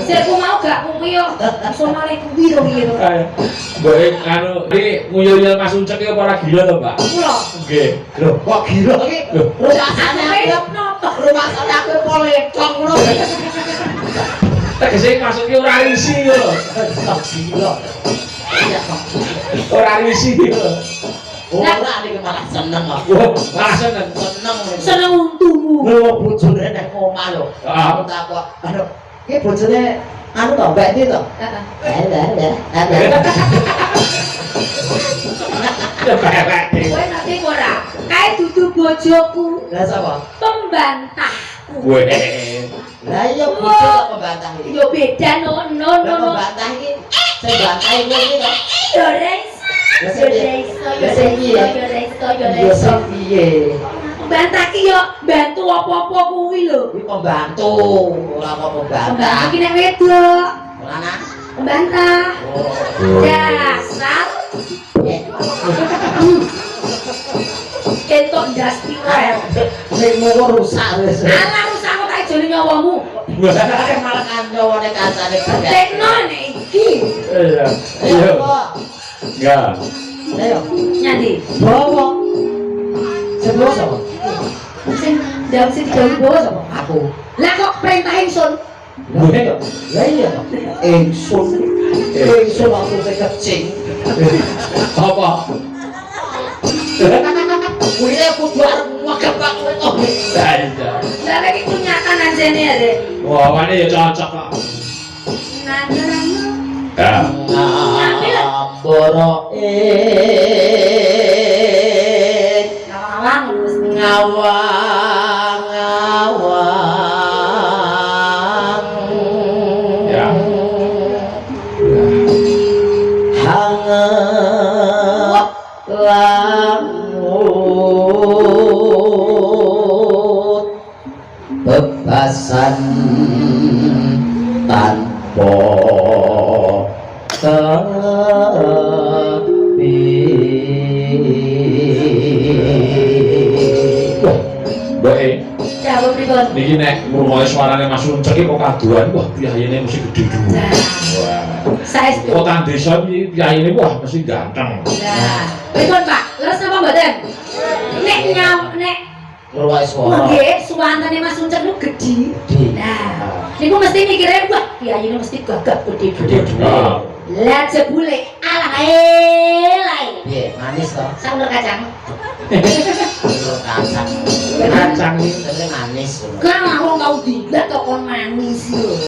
Sik ku mau gak kuwi yo. Iso malah kuwi to piye to. Mbok anu iki nguyul Mas Uncek iki apa ora gila to, Pak? Kula. Nggih. Lho, kok gila iki? Rumasane aku polecong ngono. Tegese maksudnya ora risi lho. Gila. Ora risi lho. Ora iki malah seneng kok. Malah seneng. Seneng untumu. Lho bojone nek omah lho. Aku takok, aduh, iki bojone anu to, Mbak iki to? Heeh. Ya bae. Kowe ngerti ora? Kae dudu bojoku. Lah sapa? Pembantahku. Weh. Lah iya bojo kok pembantah iki. Yo beda no. Lah pembantah iki sing bantahi kowe iki to. Yo reisa. Yo reisa. Yo sing piye? Bantah ki yo bantu apa-apa kuwi lho. Kuwi pembantu, ora apa pembantah. Pembantah ki nek wedok. Lanang. Pembantah. Dasar. Entok ndas piro. Nek ngono rusak wis. Alah rusak kok tak joli nyawamu. Malah kancawane kancane gak. Tekno nek iki. Iya. Iya. Enggak. Ayo. Nyandi. Bawa. Sebelah sapa? Sing jam sing jauh bawa sapa? Aku. Lah kok perintah ingsun. Lah iya. Ingsun waktu saya kecing. Apa? Kuwi kudu arep ngegep aku to. Iya. Lah lek iku nyakan anjene ya, Dek. Wah, wane ya cocok kok. Ya. Ngamboro Ngawang wis ngawang. Ya. Hangat lamut bebasan tanpa Mbak ya apa pripun? niki nek ngrungokke suarane Mas Uncek iki kok kaduan, wah piyayene mesti gede dulu. Wah. Saestu. Kota desa iki piyayene wah mesti ganteng. Nah, pripun Pak? Leres napa mboten? Nek ngrungokke swara nggih suwantane Mas Uncek lu gedhi. Nah, niku mesti mikire wah piyayene mesti gagap gede-gede. Lah jebule alah lae. piye manis to Sambel kacang. kacang iki manis Kan aku tau dilat kok kon manis yo.